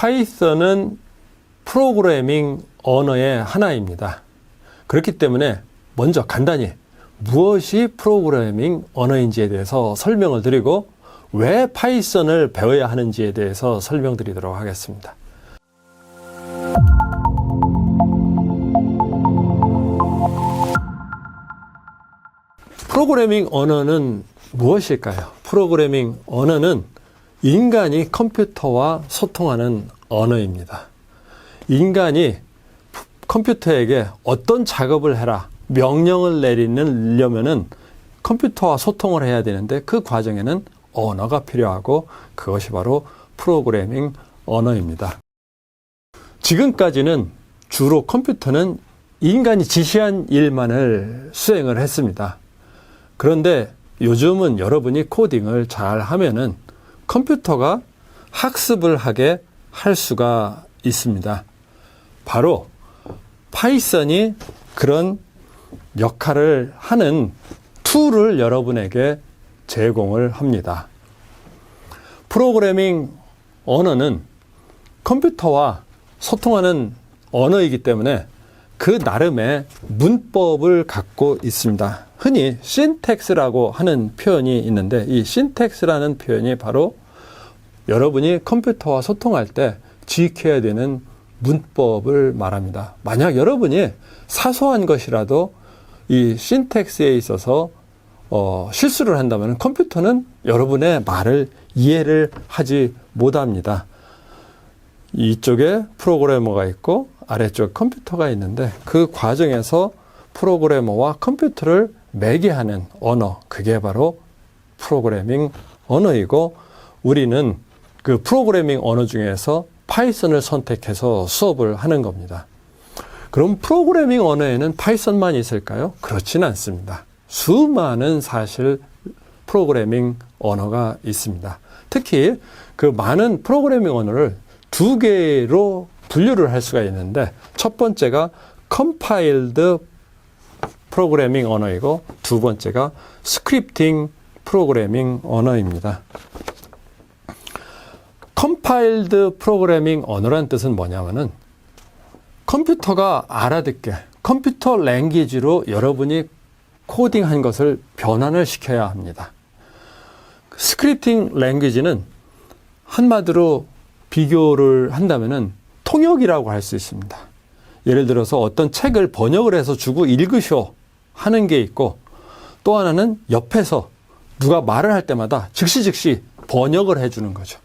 파이썬은 프로그래밍 언어의 하나입니다. 그렇기 때문에 먼저 간단히 무엇이 프로그래밍 언어인지에 대해서 설명을 드리고 왜 파이썬을 배워야 하는지에 대해서 설명드리도록 하겠습니다. 프로그래밍 언어는 무엇일까요? 프로그래밍 언어는 인간이 컴퓨터와 소통하는 언어입니다. 인간이 컴퓨터에게 어떤 작업을 해라, 명령을 내리려면은 컴퓨터와 소통을 해야 되는데 그 과정에는 언어가 필요하고 그것이 바로 프로그래밍 언어입니다. 지금까지는 주로 컴퓨터는 인간이 지시한 일만을 수행을 했습니다. 그런데 요즘은 여러분이 코딩을 잘 하면은 컴퓨터가 학습을 하게 할 수가 있습니다. 바로 파이썬이 그런 역할을 하는 툴을 여러분에게 제공을 합니다. 프로그래밍 언어는 컴퓨터와 소통하는 언어이기 때문에 그 나름의 문법을 갖고 있습니다. 흔히 신텍스라고 하는 표현이 있는데 이 신텍스라는 표현이 바로 여러분이 컴퓨터와 소통할 때 지켜야 되는 문법을 말합니다. 만약 여러분이 사소한 것이라도 이 신텍스에 있어서 실수를 한다면 컴퓨터는 여러분의 말을 이해를 하지 못합니다. 이쪽에 프로그래머가 있고 아래쪽 컴퓨터가 있는데 그 과정에서 프로그래머와 컴퓨터를 매개하는 언어, 그게 바로 프로그래밍 언어이고 우리는 그 프로그래밍 언어 중에서 파이썬을 선택해서 수업을 하는 겁니다. 그럼 프로그래밍 언어에는 파이썬만 있을까요? 그렇지는 않습니다. 수많은 사실 프로그래밍 언어가 있습니다. 특히 그 많은 프로그래밍 언어를 두 개로 분류를 할 수가 있는데 첫 번째가 컴파일드 프로그래밍 언어이고 두 번째가 스크립팅 프로그래밍 언어입니다. 컴파일드 프로그래밍 언어란 뜻은 뭐냐면은 컴퓨터가 알아듣게 컴퓨터 랭귀지로 여러분이 코딩한 것을 변환을 시켜야 합니다. 스크립팅 랭귀지는 한마디로 비교를 한다면은 통역이라고 할 수 있습니다. 예를 들어서 어떤 책을 번역을 해서 주고 읽으셔 하는 게 있고 또 하나는 옆에서 누가 말을 할 때마다 즉시 번역을 해주는 거죠.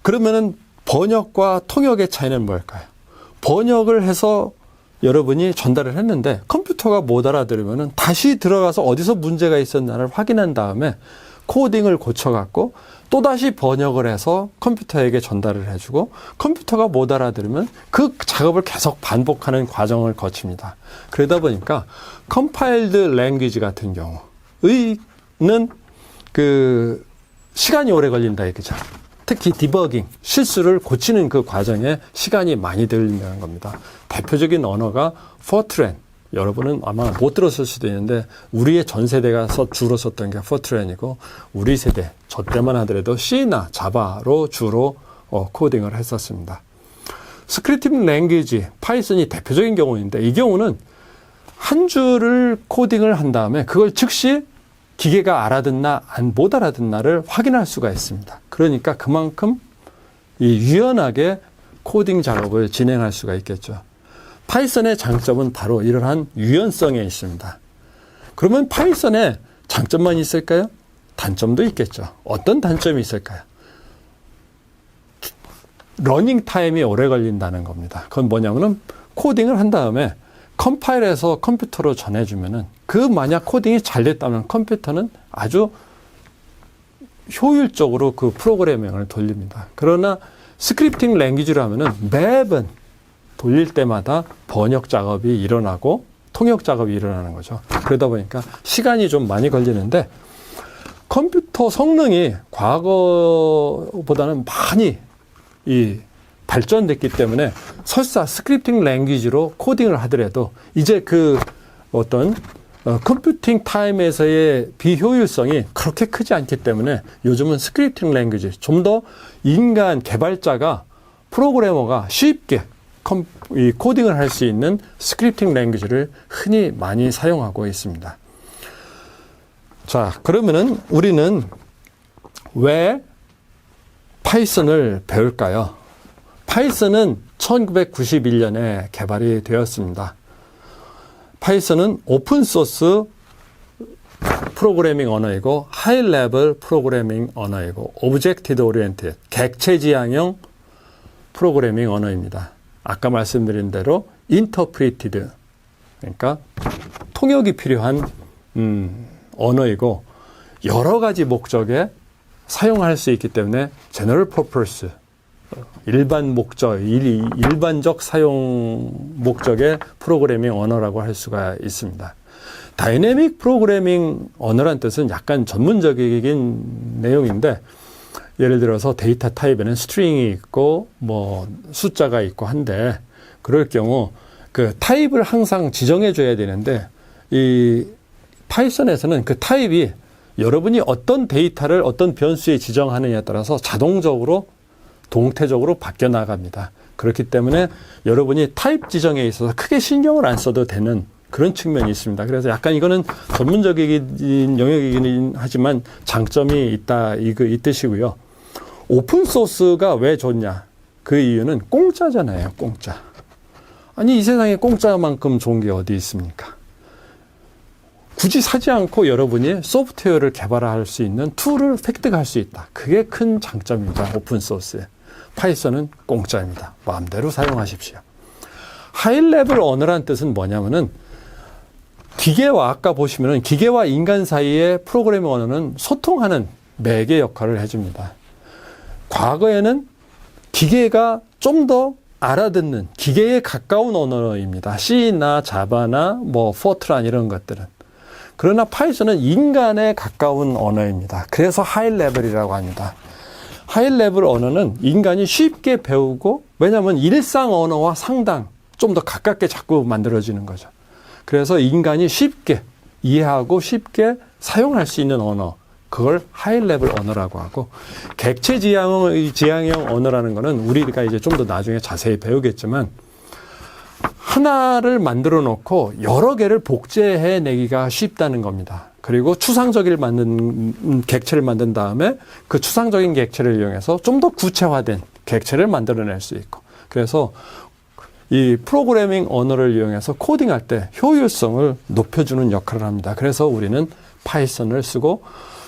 그러면은 번역과 통역의 차이는 뭘까요? 번역을 해서 여러분이 전달을 했는데 컴퓨터가 못 알아들으면은 다시 들어가서 어디서 문제가 있었나를 확인한 다음에 코딩을 고쳐갖고 또다시 번역을 해서 컴퓨터에게 전달을 해주고 컴퓨터가 못 알아들으면 그 작업을 계속 반복하는 과정을 거칩니다. 그러다 보니까 컴파일드 랭귀지 같은 경우는 그 시간이 오래 걸린다 이거죠. 특히 디버깅, 실수를 고치는 그 과정에 시간이 많이 들린다는 겁니다. 대표적인 언어가 포트랜. 여러분은 아마 못 들었을 수도 있는데 우리의 전 세대가 주로 썼던 게 포트랜이고 우리 세대, 저 때만 하더라도 C나 자바로 주로 코딩을 했었습니다. 스크립팅 랭귀지, 파이썬이 대표적인 경우인데 이 경우는 한 줄을 코딩을 한 다음에 그걸 즉시 기계가 알아듣나 못 알아듣나를 확인할 수가 있습니다. 그러니까 그만큼 유연하게 코딩 작업을 진행할 수가 있겠죠. 파이썬의 장점은 바로 이러한 유연성에 있습니다. 그러면 파이썬에 장점만 있을까요? 단점도 있겠죠. 어떤 단점이 있을까요? 러닝 타임이 오래 걸린다는 겁니다. 그건 뭐냐면은 코딩을 한 다음에 컴파일해서 컴퓨터로 전해주면은 그 만약 코딩이 잘 됐다면 컴퓨터는 아주 효율적으로 그 프로그래밍을 돌립니다. 그러나 스크립팅 랭귀지로 하면은 매번 돌릴 때마다 번역 작업이 일어나고 통역 작업이 일어나는 거죠. 그러다 보니까 시간이 좀 많이 걸리는데 컴퓨터 성능이 과거보다는 많이 발전됐기 때문에 설사 스크립팅 랭귀지로 코딩을 하더라도 이제 그 어떤 컴퓨팅 타임에서의 비효율성이 그렇게 크지 않기 때문에 요즘은 스크립팅 랭귀지, 좀 더 인간 개발자가 프로그래머가 쉽게 이 코딩을 할 수 있는 스크립팅 랭귀지를 흔히 많이 사용하고 있습니다. 자, 그러면은 우리는 왜 파이썬을 배울까요? 파이썬은 1991년에 개발이 되었습니다. 파이썬은 오픈소스 프로그래밍 언어이고 하이 레벨 프로그래밍 언어이고 오브젝티드 오리엔티드 객체 지향형 프로그래밍 언어입니다. 아까 말씀드린 대로 인터프리티드 그러니까 통역이 필요한 언어이고 여러 가지 목적에 사용할 수 있기 때문에 제너럴 퍼포스 일반 목적, 일반적 사용 목적의 프로그래밍 언어라고 할 수가 있습니다. 다이내믹 프로그래밍 언어란 뜻은 약간 전문적인 내용인데 예를 들어서 데이터 타입에는 스트링이 있고 뭐 숫자가 있고 한데 그럴 경우 그 타입을 항상 지정해 줘야 되는데 이 파이썬에서는 그 타입이 여러분이 어떤 데이터를 어떤 변수에 지정하느냐에 따라서 자동적으로 동태적으로 바뀌어 나갑니다. 그렇기 때문에 여러분이 타입 지정에 있어서 크게 신경을 안 써도 되는 그런 측면이 있습니다. 그래서 약간 이거는 전문적인 영역이긴 하지만 장점이 있다 이 뜻이고요. 오픈소스가 왜 좋냐? 그 이유는 공짜잖아요. 공짜. 아니 이 세상에 공짜만큼 좋은 게 어디 있습니까? 굳이 사지 않고 여러분이 소프트웨어를 개발할 수 있는 툴을 획득할 수 있다. 그게 큰 장점입니다. 오픈소스에. 파이썬은 공짜입니다. 마음대로 사용하십시오. 하이레벨 언어란 뜻은 뭐냐면은 기계와 아까 보시면은 기계와 인간 사이의 프로그래밍 언어는 소통하는 매개 역할을 해줍니다. 과거에는 기계가 좀 더 알아듣는 기계에 가까운 언어입니다. C나 자바나 뭐 포트란 이런 것들은. 그러나 파이썬은 인간에 가까운 언어입니다. 그래서 하이레벨이라고 합니다. 하이레벨 언어는 인간이 쉽게 배우고 왜냐하면 일상 언어와 상당 좀 더 가깝게 자꾸 만들어지는 거죠. 그래서 인간이 쉽게 이해하고 쉽게 사용할 수 있는 언어 그걸 하이레벨 언어라고 하고 객체 지향형 언어라는 거는 우리가 이제 좀 더 나중에 자세히 배우겠지만 하나를 만들어 놓고 여러 개를 복제해 내기가 쉽다는 겁니다. 그리고 추상적인 객체를 만든 다음에 그 추상적인 객체를 이용해서 좀 더 구체화된 객체를 만들어낼 수 있고 그래서 이 프로그래밍 언어를 이용해서 코딩할 때 효율성을 높여주는 역할을 합니다. 그래서 우리는 파이썬을 쓰고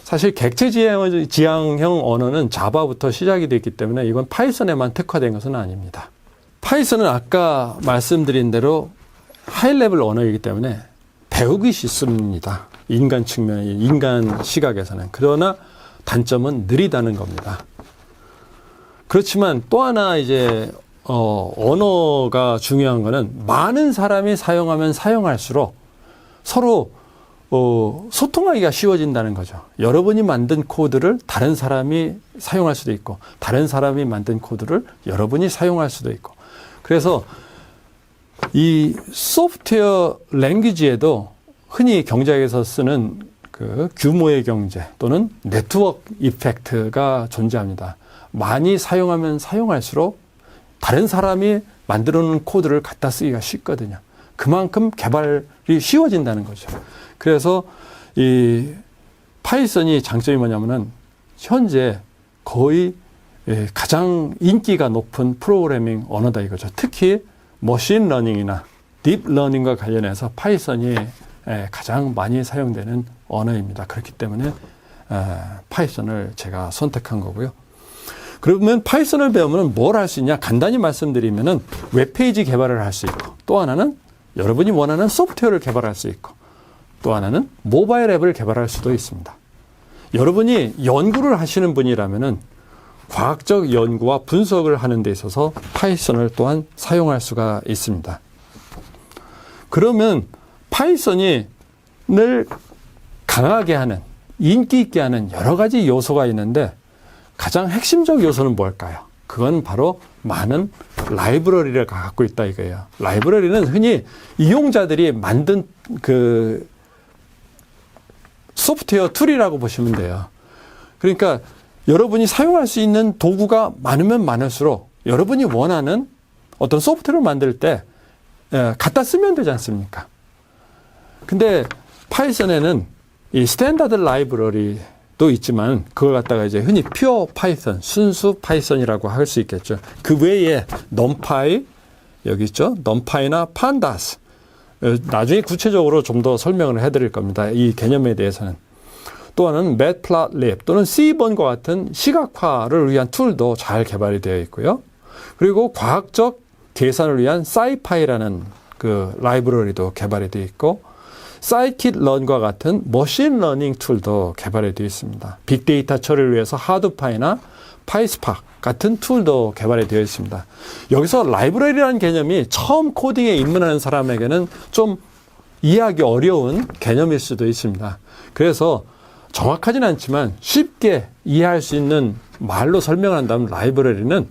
사실 객체 지향형 언어는 자바부터 시작이 됐기 때문에 이건 파이썬에만 특화된 것은 아닙니다. 파이썬은 아까 말씀드린 대로 하이레벨 언어이기 때문에 배우기 쉽습니다. 인간 측면에, 인간 시각에서는. 그러나 단점은 느리다는 겁니다. 그렇지만 또 하나 이제 언어가 중요한 거는 많은 사람이 사용하면 사용할수록 서로 소통하기가 쉬워진다는 거죠. 여러분이 만든 코드를 다른 사람이 사용할 수도 있고 다른 사람이 만든 코드를 여러분이 사용할 수도 있고 그래서 이 소프트웨어 랭귀지에도 흔히 경제학에서 쓰는 그 규모의 경제 또는 네트워크 이펙트가 존재합니다. 많이 사용하면 사용할수록 다른 사람이 만들어 놓은 코드를 갖다 쓰기가 쉽거든요. 그만큼 개발이 쉬워진다는 거죠. 그래서 이 파이썬이 장점이 뭐냐면은 현재 거의 가장 인기가 높은 프로그래밍 언어다 이거죠. 특히 머신 러닝이나 딥 러닝과 관련해서 파이썬이 가장 많이 사용되는 언어입니다. 그렇기 때문에 파이썬을 제가 선택한 거고요. 그러면 파이썬을 배우면 뭘 할 수 있냐? 간단히 말씀드리면은 웹페이지 개발을 할 수 있고 또 하나는 여러분이 원하는 소프트웨어를 개발할 수 있고 또 하나는 모바일 앱을 개발할 수도 있습니다. 여러분이 연구를 하시는 분이라면은 과학적 연구와 분석을 하는 데 있어서 파이썬을 또한 사용할 수가 있습니다. 그러면 파이썬이 늘 강하게 하는 인기 있게 하는 여러 가지 요소가 있는데 가장 핵심적 요소는 뭘까요? 그건 바로 많은 라이브러리를 갖고 있다 이거예요. 라이브러리는 흔히 이용자들이 만든 그 소프트웨어 툴이라고 보시면 돼요. 그러니까 여러분이 사용할 수 있는 도구가 많으면 많을수록 여러분이 원하는 어떤 소프트웨어를 만들 때 갖다 쓰면 되지 않습니까? 근데 파이썬에는 이 스탠다드 라이브러리도 있지만 그걸 갖다가 이제 흔히 퓨어 파이썬, 순수 파이썬이라고 할 수 있겠죠. 그 외에 넘파이, 여기 있죠. 넘파이나 판다스. 나중에 구체적으로 좀 더 설명을 해드릴 겁니다. 이 개념에 대해서는. 또 하나는 매트플로틀립 또는 C번과 같은 시각화를 위한 툴도 잘 개발이 되어 있고요. 그리고 과학적 계산을 위한 사이파이라는 그 라이브러리도 개발이 되어 있고, 사이킷런과 같은 머신 러닝 툴도 개발이 되어 있습니다. 빅데이터 처리를 위해서 하드파이나 파이스팍 같은 툴도 개발이 되어 있습니다. 여기서 라이브러리라는 개념이 처음 코딩에 입문하는 사람에게는 좀 이해하기 어려운 개념일 수도 있습니다. 그래서 정확하지는 않지만 쉽게 이해할 수 있는 말로 설명을 한다면 라이브러리는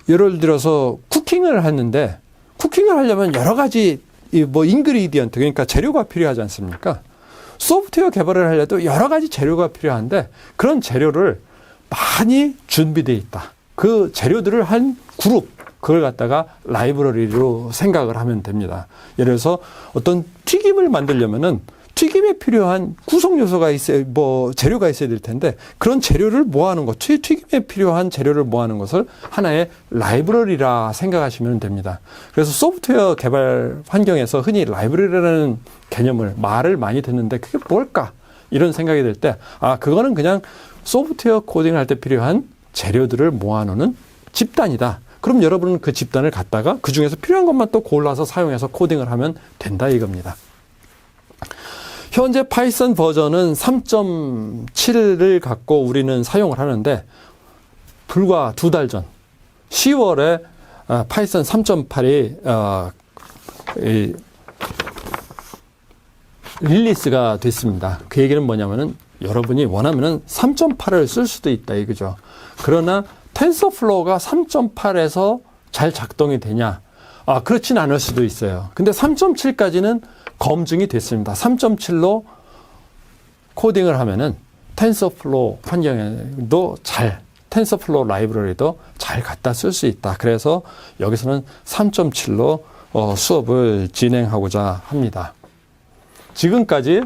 예를 들어서 쿠킹을 하는데, 쿠킹을 하려면 여러 가지 인그리디언트, 그러니까 재료가 필요하지 않습니까? 소프트웨어 개발을 하려도 여러 가지 재료가 필요한데 그런 재료를 많이 준비되어 있다. 그 재료들을 한 그룹, 그걸 갖다가 라이브러리로 생각을 하면 됩니다. 예를 들어서 어떤 튀김을 만들려면은 튀김에 필요한 구성 요소가 있어야, 재료가 있어야 될 텐데, 그런 재료를 모아놓은 것, 튀김에 필요한 재료를 모아놓은 것을 하나의 라이브러리라 생각하시면 됩니다. 그래서 소프트웨어 개발 환경에서 흔히 라이브러리라는 개념을, 말을 많이 듣는데 그게 뭘까? 이런 생각이 들 때, 그거는 그냥 소프트웨어 코딩을 할 때 필요한 재료들을 모아놓는 집단이다. 그럼 여러분은 그 집단을 갖다가 그 중에서 필요한 것만 또 골라서 사용해서 코딩을 하면 된다 이겁니다. 현재 파이썬 버전은 3.7을 갖고 우리는 사용을 하는데, 불과 2달 전 10월에 파이썬 3.8이 릴리스가 됐습니다. 그 얘기는 뭐냐면은 여러분이 원하면은 3.8을 쓸 수도 있다 이거죠. 그러나 텐서플로우가 3.8에서 잘 작동이 되냐? 그렇진 않을 수도 있어요. 근데 3.7까지는 검증이 됐습니다. 3.7로 코딩을 하면은 텐서플로우 환경에도 텐서플로우 라이브러리도 잘 갖다 쓸 수 있다. 그래서 여기서는 3.7로 수업을 진행하고자 합니다. 지금까지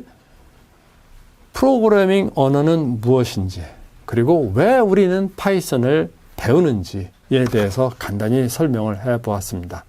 프로그래밍 언어는 무엇인지, 그리고 왜 우리는 파이썬을 배우는지에 대해서 간단히 설명을 해 보았습니다.